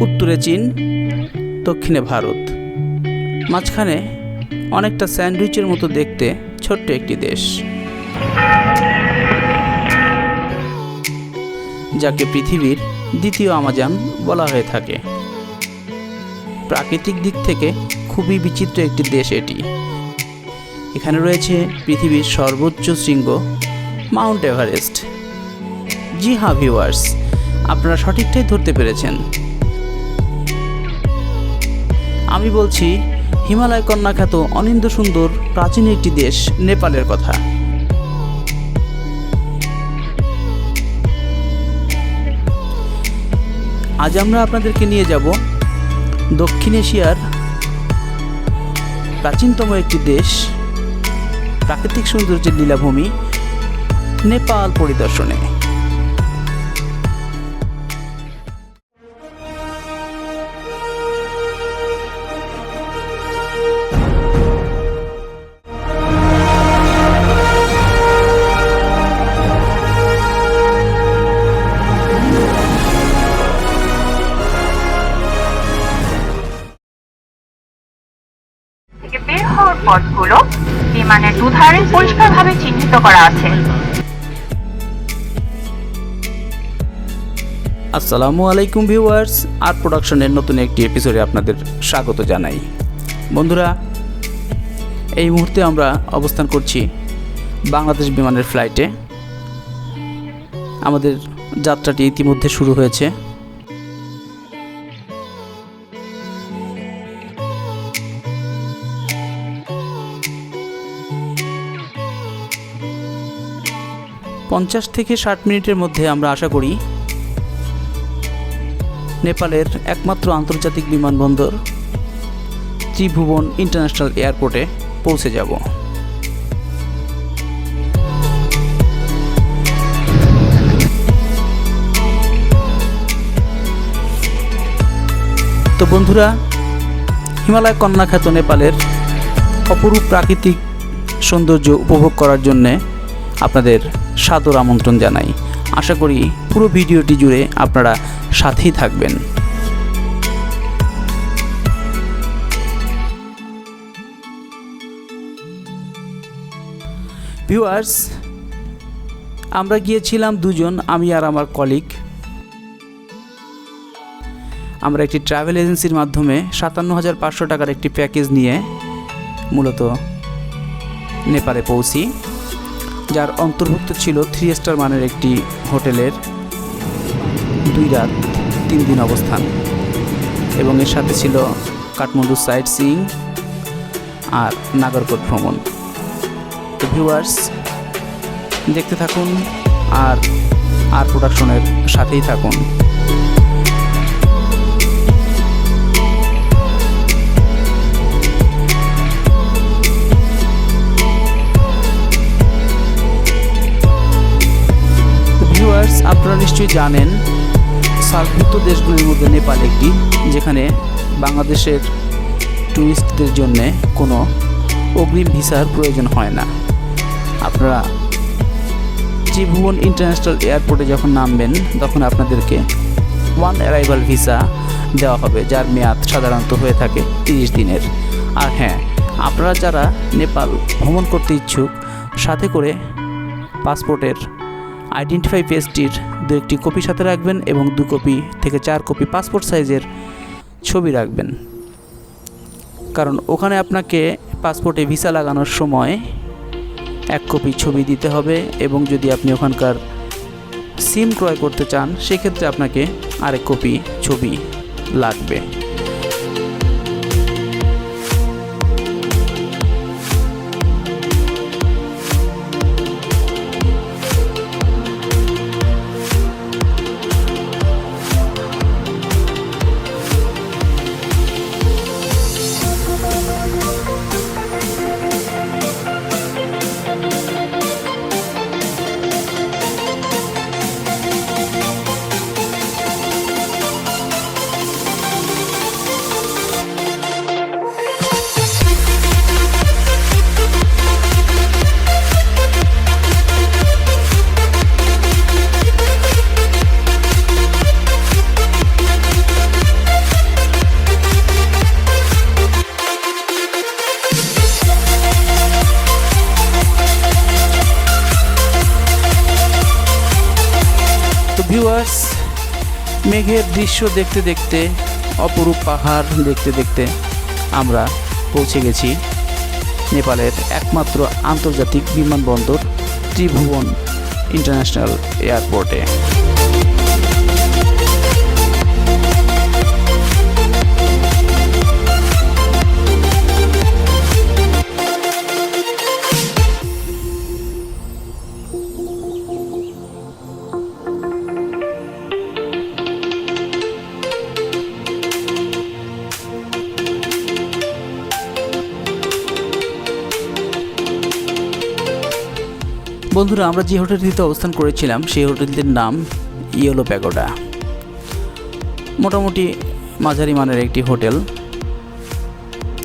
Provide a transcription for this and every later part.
উত্তরে চীন, দক্ষিণে ভারত, মাঝখানে অনেকটা স্যান্ডউইচের মতো দেখতে ছোট্ট একটি দেশ, যাকে পৃথিবীর দ্বিতীয় আমাজন বলা হয়ে থাকে। প্রাকৃতিক দিক থেকে খুবই বিচিত্র একটি দেশ এটি। এখানে রয়েছে পৃথিবীর সর্বোচ্চ শৃঙ্গ মাউন্ট এভারেস্ট। জি হ্যাঁ ভিউয়ার্স, আপনারা সঠিকটাই ধরতে পেরেছেন। আমি বলছি হিমালয় কন্যা খ্যাত অনিন্দ্য সুন্দর প্রাচীন একটি দেশ নেপালের কথা। আজ আমরা আপনাদেরকে নিয়ে যাব দক্ষিণ এশিয়ার প্রাচীনতম একটি দেশ, প্রাকৃতিক সৌন্দর্যের লীলাভূমি নেপাল পরিদর্শনে। বের হওয়ার পথগুলো বিমানের দুধারে পরিষ্কারভাবে চিহ্নিত করা আছে। আসসালামু আলাইকুম ভিউয়ার্স, আর প্রোডাকশনের নতুন একটি এপিসোডে আপনাদের স্বাগত জানাই। বন্ধুরা, এই মুহূর্তে আমরা অবস্থান করছি বাংলাদেশ বিমানের ফ্লাইটে। আমাদের যাত্রাটি ইতিমধ্যে শুরু হয়েছে। পঞ্চাশ থেকে 60 মিনিটের মধ্যে আমরা আশা করি নেপালের একমাত্র আন্তর্জাতিক বিমানবন্দর ত্রিভুবন ইন্টারন্যাশনাল এয়ারপোর্টে পৌঁছে যাব। তো বন্ধুরা, হিমালয় কন্যা খ্যাত নেপালের অপরূপ প্রাকৃতিক সৌন্দর্য উপভোগ করার জন্যে আপনাদের সাদর আমন্ত্রণ জানাই। আশা করি পুরো ভিডিওটি জুড়ে আপনারা সাথেই থাকবেন। ভিউয়ার্স, আমরা গিয়েছিলাম দুজন, আমি আর আমার কলিগ। আমরা একটি ট্রাভেল এজেন্সির মাধ্যমে 57,500 টাকার একটি প্যাকেজ নিয়ে মূলত নেপালে পৌঁছি, যার অন্তর্ভুক্ত ছিল 3 স্টার মানের একটি হোটেলের 2 রাত 3 দিন অবস্থান, এবং এর সাথে ছিল কাঠমান্ডু সাইট সিইং আর নাগরকোট ভ্রমণ। তো ভিউয়ার্স, দেখতে থাকুন আর প্রোডাকশনের সাথেই থাকুন। আপনারা নিশ্চয়ই জানেন, সার্কভুক্ত দেশগুলির মধ্যে নেপাল একটি, যেখানে বাংলাদেশের ট্যুরিস্টদের জন্য কোনো অগ্রিম ভিসার প্রয়োজন হয় না। আপনারা ত্রিভুবন ইন্টারন্যাশনাল এয়ারপোর্টে যখন নামবেন, তখন আপনাদেরকে ওয়ান অ্যারাইভাল ভিসা দেওয়া হবে, যার মেয়াদ সাধারণত হয়ে থাকে 30 দিনের। আর হ্যাঁ, আপনারা যারা নেপাল ভ্রমণ করতে ইচ্ছুক, সাথে করে পাসপোর্টের আইডেন্টিফাই পেজটির 2-1টি কপি সাথে রাখবেন এবং 2 কপি থেকে 4 কপি পাসপোর্ট সাইজের ছবি রাখবেন। কারণ ওখানে আপনাকে পাসপোর্টে ভিসা লাগানোর সময় 1 কপি ছবি দিতে হবে, এবং যদি আপনি ওখানকার সিম ক্রয় করতে চান, সেক্ষেত্রে আপনাকে আরেক কপি ছবি লাগবে। ভিউয়ার্স, মেঘের দৃশ্য দেখতে দেখতে, অপরূপ পাহাড় দেখতে দেখতে আমরা পৌঁছে গেছি নেপালের একমাত্র আন্তর্জাতিক বিমানবন্দর ত্রিভুবন ইন্টারন্যাশনাল এয়ারপোর্টে। বন্ধুরা, আমরা যে হোটেলটিতে অবস্থান করেছিলাম সেই হোটেলটির নাম ইয়েলো প্যাগোডা। মোটামুটি মাঝারি মানের একটি হোটেল,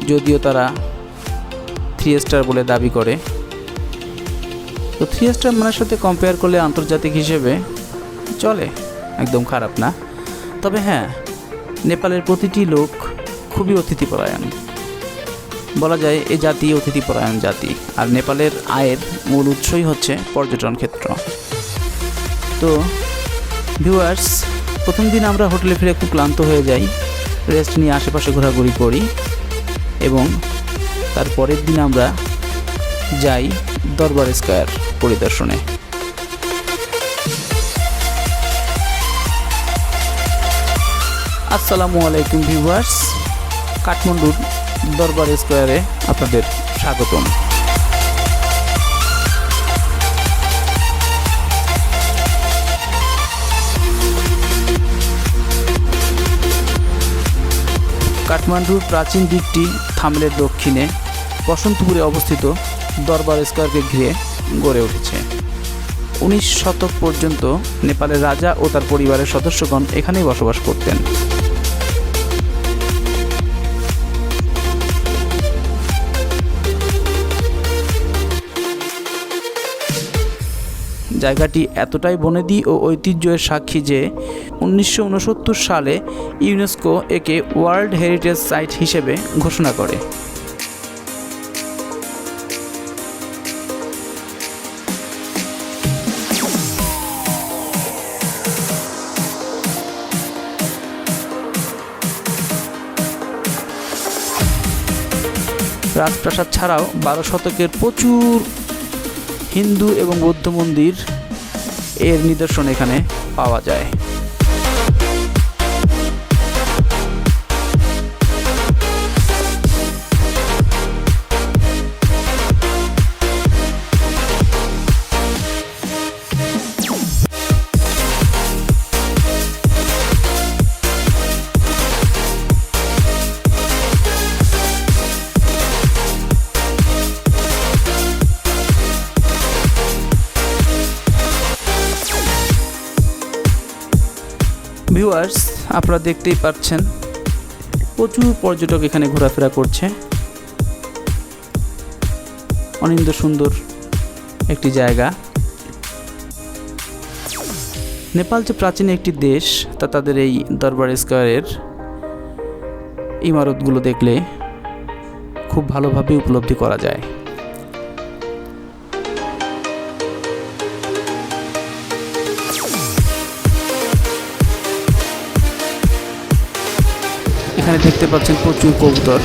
যদিও তারা 3 স্টার বলে দাবি করে। তো 3 স্টার মানের সাথে কম্পেয়ার করলে আন্তর্জাতিক হিসেবে চলে, একদম খারাপ না। তবে হ্যাঁ, নেপালের প্রতিটি লোক খুবই অতিথিপরায়ণ। বলা যায় এই জাতি অতিথিপরায়ণ জাতি। আর নেপালের আয়ের মূল উৎসই হচ্ছে পর্যটন ক্ষেত্র। তো ভিউয়ার্স, প্রথম দিন আমরা হোটেলে ফিরে খুব ক্লান্ত হয়ে যাই, রেস্ট নিয়ে আশেপাশে ঘোরাঘুরি করি এবং তার পরের দিন আমরা যাই দরবার স্কয়ার পরিদর্শনে। আসসালামু আলাইকুম ভিউয়ার্স, কাঠমান্ডুর দরবার স্কয়ারে আপনাদের স্বাগতম। কাঠমান্ডুর প্রাচীন দিকটি থামলের দক্ষিণে বসন্তপুরে অবস্থিত দরবার স্কয়ারকে ঘিরে গড়ে উঠেছে। 19 শতক পর্যন্ত নেপালের রাজা ও তার পরিবারের সদস্যগণ এখানেই বসবাস করতেন। জায়গাটি এতটাই বনেদি ও ঐতিহ্যের সাক্ষী যে 1969 সালে ইউনেস্কো একে ওয়ার্ল্ড হেরিটেজ সাইট হিসেবে ঘোষণা করে। রাজপ্রাসাদ ছাড়াও 12 শতকের প্রচুর হিন্দু এবং বৌদ্ধ মন্দির এর নিদর্শন এখানে পাওয়া যায়। ভিউয়ার্স, আপনারা দেখতেই পাচ্ছেন প্রচুর পর্যটক এখানে ঘোরাফেরা করছে। অনিন্দ্য সুন্দর একটি জায়গা। নেপাল যে প্রাচীন একটি দেশ তা তাদের এই দরবার স্কয়ারের ইমারতগুলো দেখলে খুব ভালোভাবে উপলব্ধি করা যায়। এখানে দেখতে পাচ্ছেন প্রচুর কবুতর,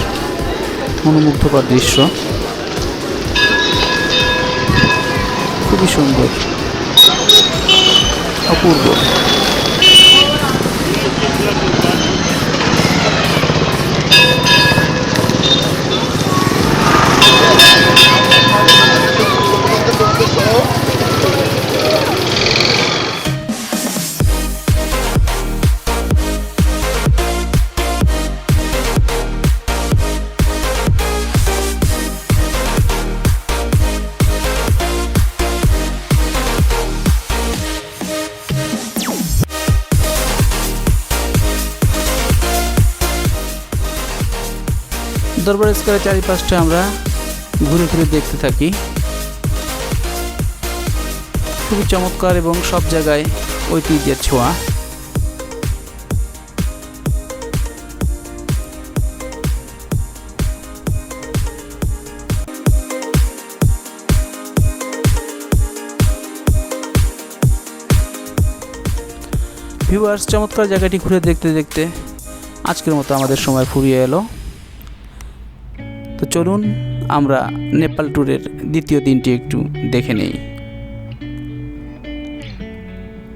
মনোমুগ্ধকর দৃশ্য, খুবই সুন্দর, অপূর্ব। দরবার স্কয়ারের চারিপাশটা আমরা ঘুরে ঘুরে দেখতে থাকি। খুবই চমৎকার এবং সব জায়গায় ঐতিহ্যের ছোঁয়া। ভিউয়ার্স, চমৎকার জায়গাটি ঘুরে দেখতে দেখতে আজকের মতো আমাদের সময় ফুরিয়ে এলো। তো চলুন আমরা নেপাল ট্যুরের দ্বিতীয় দিনটি একটু দেখে নেই।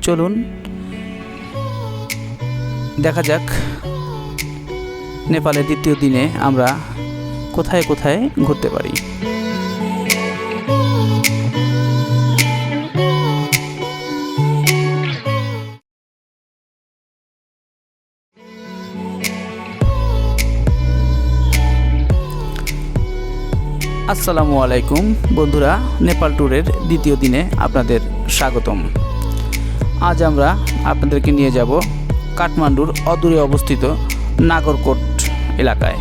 চলুন দেখা যাক নেপালের দ্বিতীয় দিনে আমরা কোথায় কোথায় ঘুরতে পারি। আসসালামু আলাইকুম বন্ধুরা, নেপাল ট্যুরের দ্বিতীয় দিনে আপনাদের স্বাগতম। আজ আমরা আপনাদেরকে নিয়ে যাব কাঠমান্ডুর অদূরে অবস্থিত নাগরকোট এলাকায়।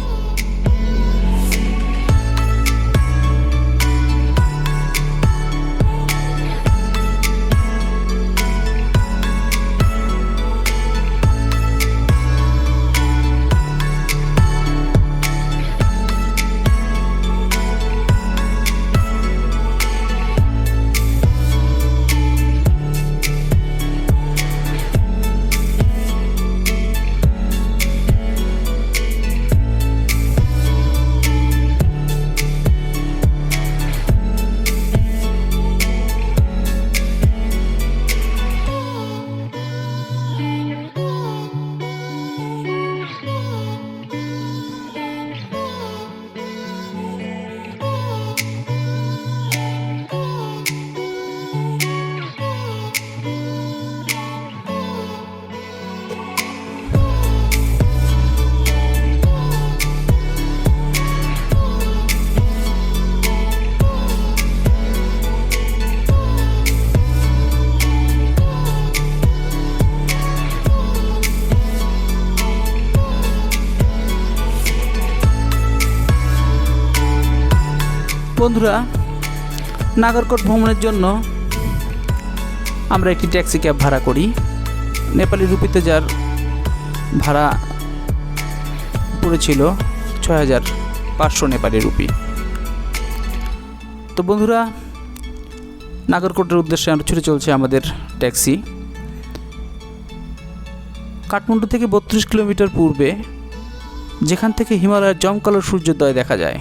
বন্ধুরা, নাগরকোট ভ্রমণের জন্য আমরা একটি ট্যাক্সি ক্যাব ভাড়া করি। নেপালি রুপিতে যার ভাড়া পড়েছিল ৬,৫০০ নেপালি রুপি। তো বন্ধুরা, নাগরকোটের উদ্দেশ্যে আমরা ছুটে চলছে আমাদের ট্যাক্সি। কাঠমান্ডু থেকে ৩২ কিলোমিটার পূর্বে, যেখান থেকে হিমালয়ের জমকালো সূর্যোদয় দেখা যায়।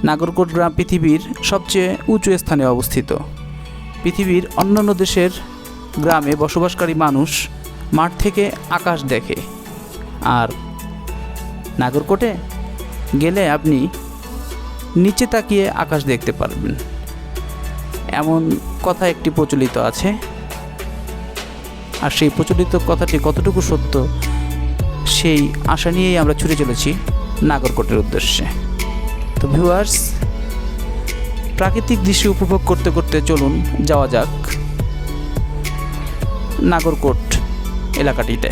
নাগরকোট গ্রাম পৃথিবীর সবচেয়ে উঁচু স্থানে অবস্থিত। পৃথিবীর অন্যান্য দেশের গ্রামে বসবাসকারী মানুষ মাঠ থেকে আকাশ দেখে, আর নাগরকোটে গেলে আপনি নিচে তাকিয়ে আকাশ দেখতে পারবেন, এমন কথা একটি প্রচলিত আছে। আর সেই প্রচলিত কথাটি কতটুকু সত্য, সেই আশা নিয়েই আমরা ছুটে চলেছি নাগরকোটের উদ্দেশ্যে। তো ভিউয়ার্স, প্রাকৃতিক দৃশ্য উপভোগ করতে করতে চলুন যাওয়া যাক নাগরকোট এলাকাটিতে।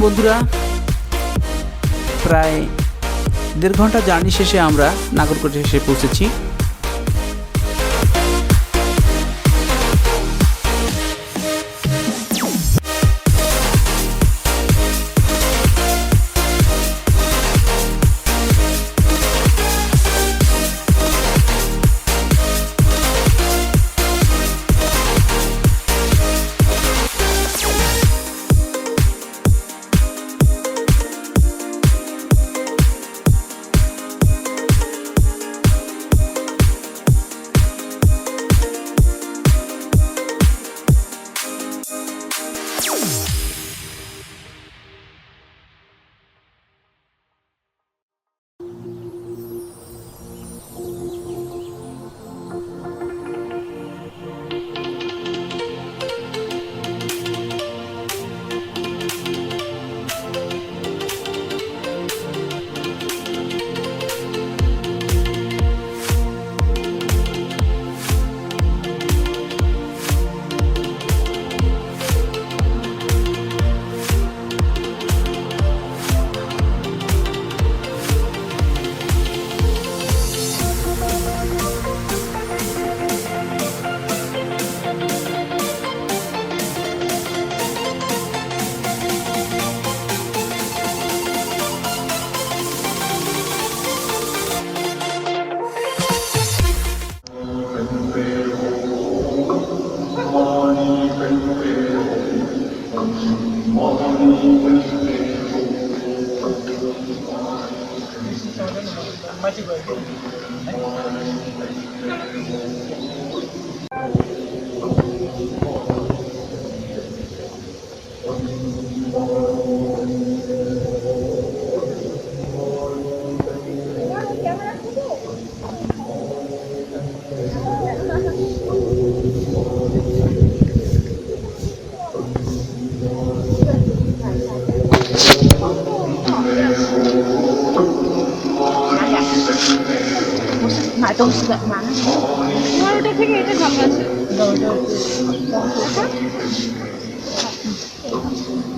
বন্ধুরা, প্রায় 1.5 ঘন্টা জার্নি শেষে আমরা নাগরকোটে এসে পৌঁছেছি।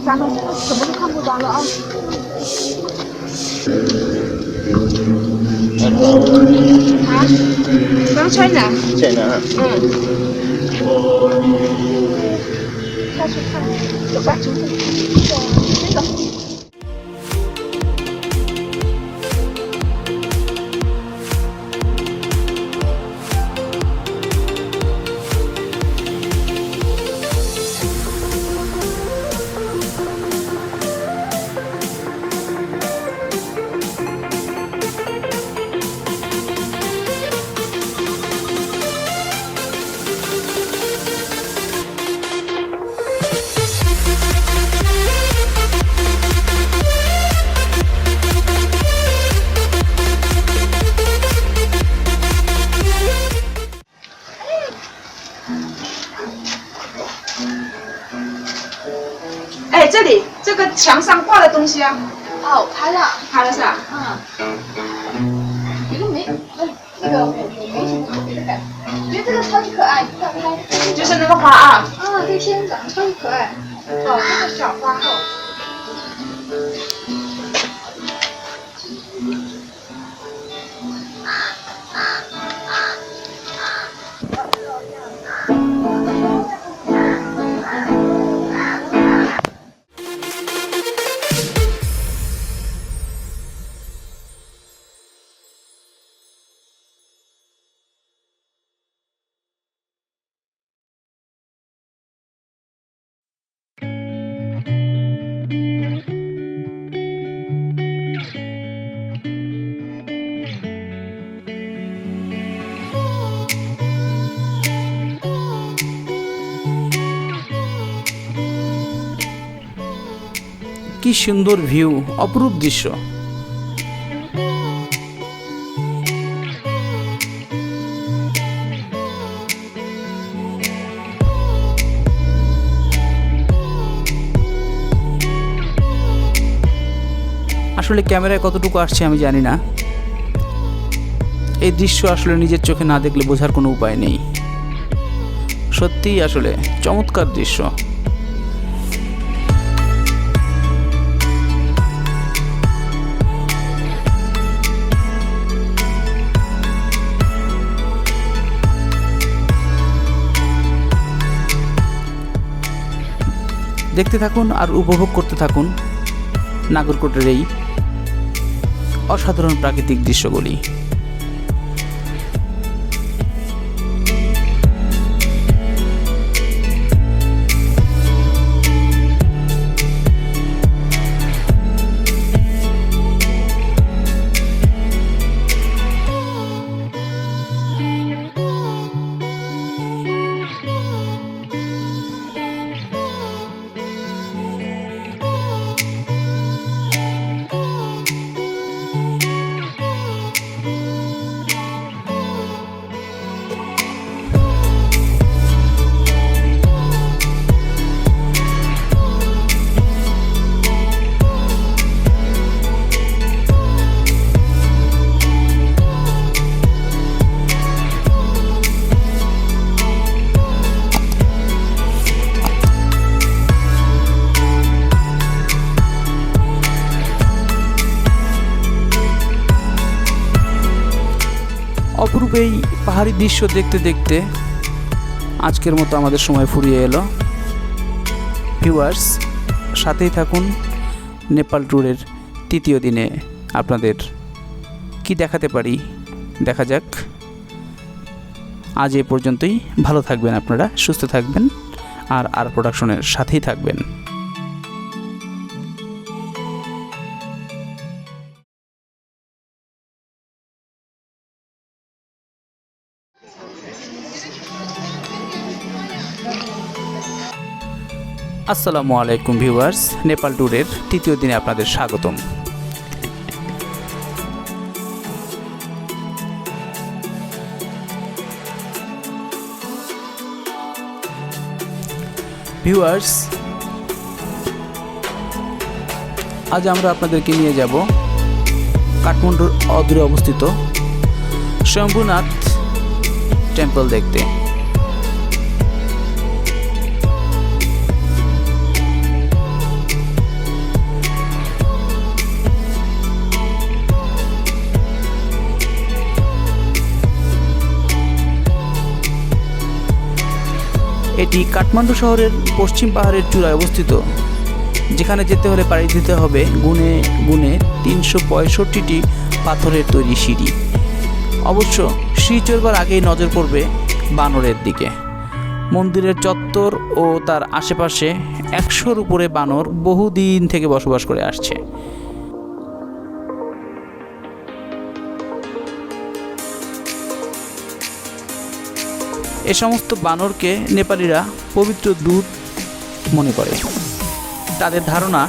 咱们什么都看不着了啊！啊？刚穿的。现在啊。下去看，走吧，走走，先走。哎，这里这个墙上挂的东西啊，哦，拍了，拍了是吧？一个没，那个我没什么特别的感觉，我觉得这个超级可爱，快拍。就是那个花啊。啊，这个仙人掌超级可爱。哦，这个小花后。কি সুন্দর ভিউ, অপরূপ দৃশ্য। আসলে ক্যামেরায় কতটুকু আসছে আমি জানি না। এই দৃশ্য আসলে নিজের চোখে না দেখলে বোঝার কোনো উপায় নেই। সত্যিই আসলে চমৎকার দৃশ্য। দেখতে থাকুন আর উপভোগ করতে থাকুন নাগরকোটের এই অসাধারণ প্রাকৃতিক দৃশ্যগুলি। অপরূপ এই পাহাড়ি দৃশ্য দেখতে দেখতে আজকের মতো আমাদের সময় ফুরিয়ে এলো। ভিউয়ার্স, সাথেই থাকুন নেপাল ট্যুরের তৃতীয় দিনে আপনাদের কি দেখাতে পারি দেখা যাক। আজ এ পর্যন্তই। ভালো থাকবেন আপনারা, সুস্থ থাকবেন আর প্রোডাকশনের সাথেই থাকবেন। আসসালামু আলাইকুম ভিউয়ার্স, নেপাল ট্যুরের তৃতীয় দিনে আপনাদের স্বাগতম। ভিউয়ার্স, আজ আমরা আপনাদেরকে নিয়ে যাব কাঠমান্ডুর অদূরে অবস্থিত শম্ভুনাথ টেম্পল দেখতে। এটি কাঠমান্ডু শহরের পশ্চিম পাহাড়ের চূড়ায় অবস্থিত, যেখানে যেতে হলে পাড়ি দিতে হবে গুনে গুনে 365টি পাথরের তৈরি সিঁড়ি। অবশ্য সিঁড়ি চড়বার আগেই নজর পড়বে বানরের দিকে। মন্দিরের চত্বর ও তার আশেপাশে 100-র উপরে বানর বহুদিন থেকে বসবাস করে আসছে। এ সমস্ত বানরকে নেপালিরা পবিত্র দূত মনে করে। তাদের ধারণা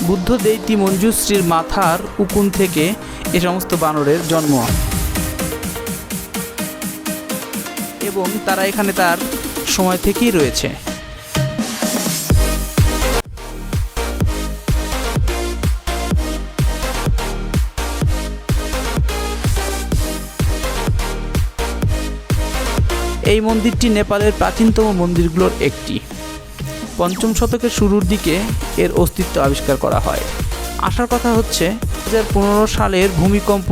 বুদ্ধ দৈত্যী মঞ্জুশ্রীর মাথার উকুন থেকে এ সমস্ত বানরের জন্ম এবং তারা এখানে তার সময় থেকেই রয়েছে। এই মন্দিরটি নেপালের প্রাচীনতম মন্দিরগুলোর একটি। 5ম শতকের শুরুর দিকে এর অস্তিত্ব আবিষ্কার করা হয়। আসার কথা হচ্ছে 2015 সালের ভূমিকম্প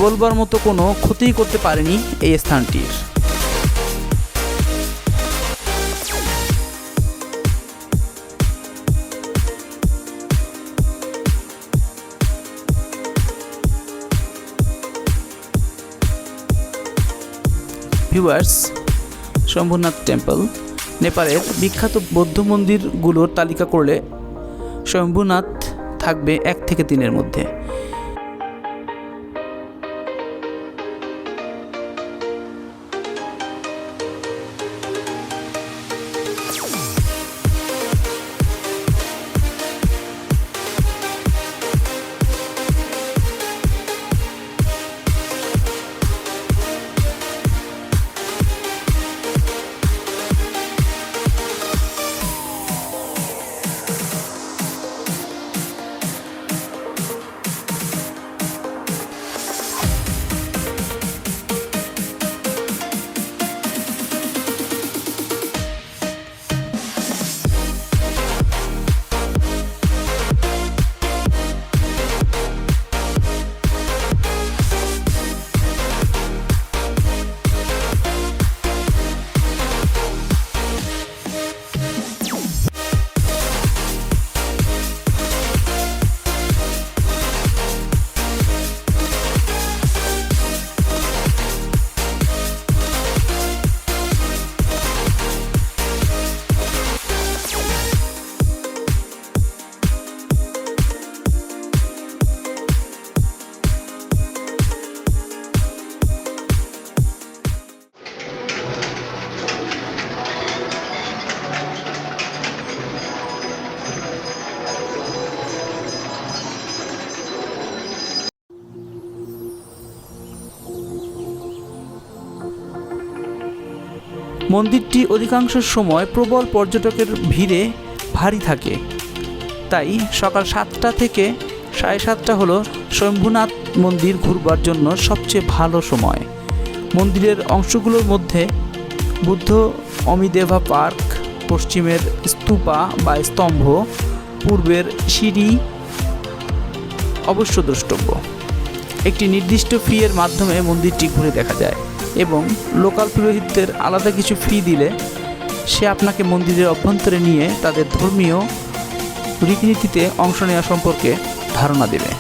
বলবার মতো কোনো ক্ষতিই করতে পারেনি এই স্থানটির। ভিউয়ার্স, শম্ভুনাথ টেম্পল নেপালের বিখ্যাত বৌদ্ধ মন্দিরগুলোর তালিকা করলে শম্ভুনাথ থাকবে 1 থেকে 3-এর মধ্যে। মন্দিরটি অধিকাংশ সময় প্রবল পর্যটকের ভিড়ে ভারী থাকে, তাই সকাল 7টা থেকে 7:30 হলো শম্ভুনাথ মন্দির ঘুরবার জন্য সবচেয়ে ভালো সময়। মন্দিরের অংশগুলোর মধ্যে বুদ্ধ অমিদেভা পার্ক, পশ্চিমের স্তূপা বা স্তম্ভ, পূর্বের সিঁড়ি অবশ্য দ্রষ্টব্য। একটি নির্দিষ্ট ফি এর মাধ্যমে মন্দিরটি ঘুরে দেখা যায় এবং লোকাল পুরোহিতদের আলাদা কিছু ফি দিলে সে আপনাকে মন্দিরের অভ্যন্তরে নিয়ে তাদের ধর্মীয় রীতিনীতিতে অংশ নেওয়া সম্পর্কে ধারণা দেবে।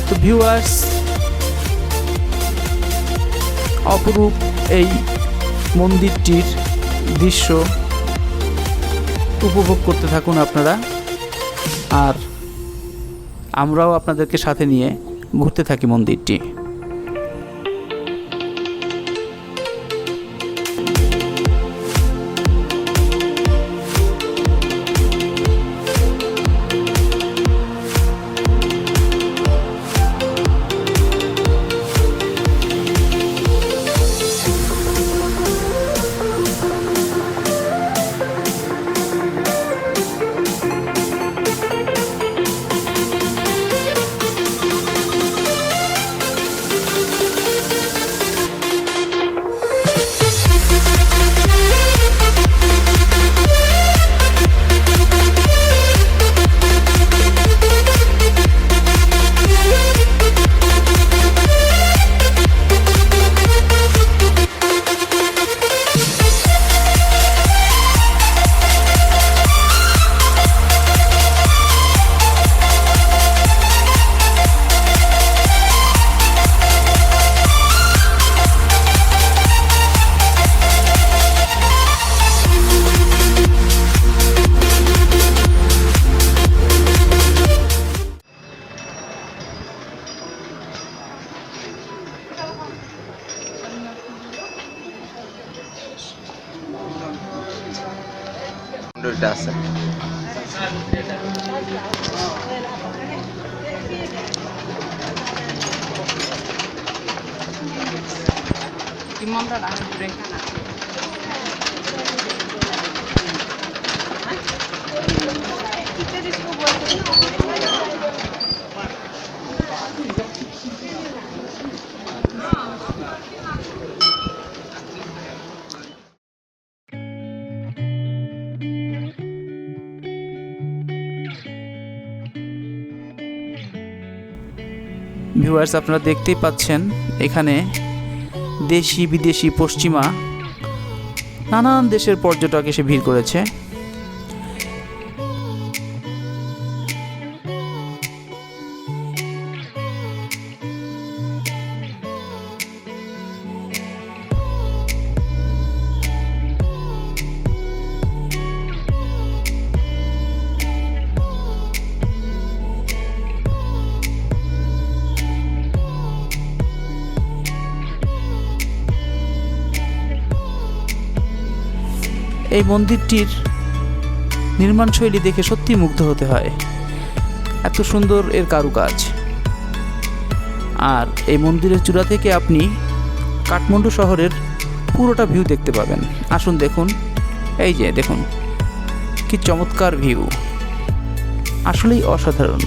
তো ভিউয়ার্স, অপরূপ এই মন্দিরটির দৃশ্য উপভোগ করতে থাকুন আপনারা, আর আমরাও আপনাদেরকে সাথে নিয়ে ঘুরতে থাকি মন্দিরটি। এটা আছে 이맘다 나는 그래 하나. ভিউয়ার্স, আপনারা দেখতেই পাচ্ছেন এখানে দেশি বিদেশি পশ্চিমা নানান দেশের পর্যটক এসে ভিড় করেছে। এই মন্দিরটির নির্মাণশৈলী দেখে সত্যি মুগ্ধ হতে হয়, এত সুন্দর এর কারুকাজ। আর এই মন্দিরের চূড়া থেকে আপনি কাঠমান্ডু শহরের পুরোটা ভিউ দেখতে পাবেন। আসুন দেখুন, এই যে দেখুন কি চমৎকার ভিউ, আসলেই অসাধারণ।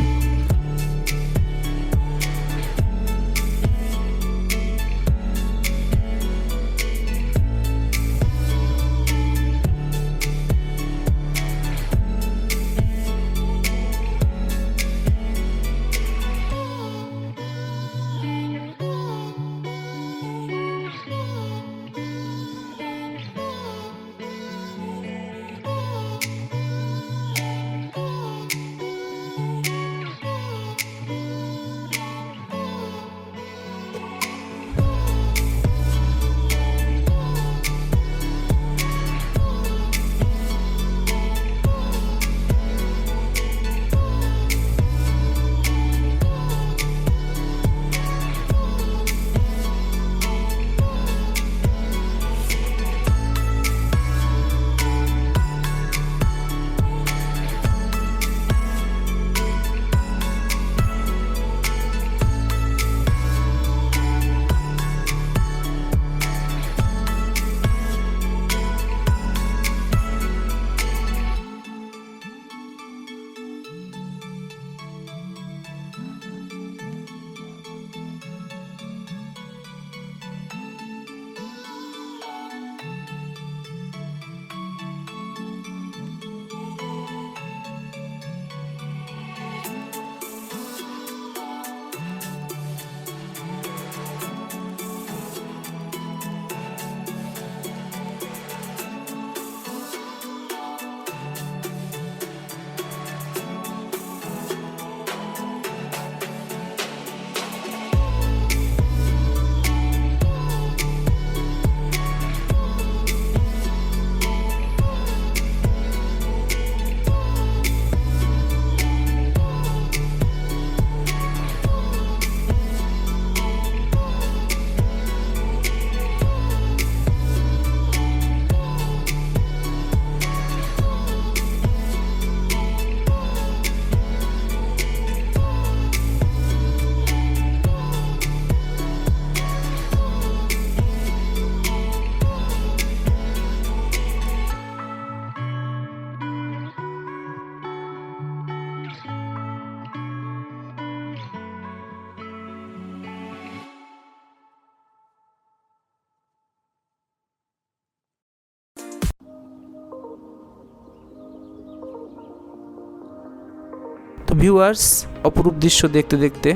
তো ভিউয়ার্স, অপরূপ দৃশ্য দেখতে দেখতে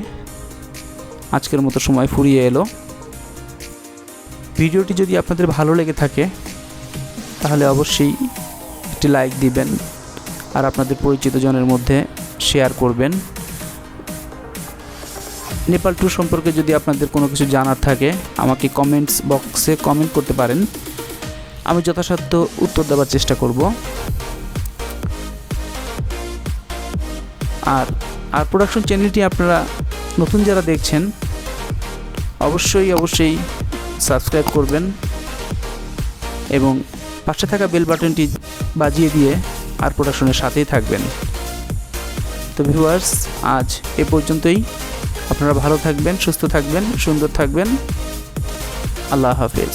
আজকের মতো সময় ফুরিয়ে এলো। ভিডিওটি যদি আপনাদের ভালো লেগে থাকে তাহলে অবশ্যই একটি লাইক দিবেন আর আপনাদের পরিচিত জনের মধ্যে শেয়ার করবেন। নেপাল ট্যুর সম্পর্কে যদি আপনাদের কোনো কিছু জানার থাকে আমাকে কমেন্টস বক্সে কমেন্ট করতে পারেন, আমি যথাসাধ্য উত্তর দেওয়ার চেষ্টা করব। আর প্রোডাকশন চ্যানেলটি আপনারা নতুন যারা দেখছেন অবশ্যই সাবস্ক্রাইব করবেন এবং পাশে থাকা বেল বাটনটি বাজিয়ে দিয়ে আর প্রোডাকশনের সাথেই থাকবেন। তো ভিউয়ার্স, আজ এ পর্যন্তই। আপনারা ভালো থাকবেন, সুস্থ থাকবেন, সুন্দর থাকবেন। আল্লাহ হাফেজ।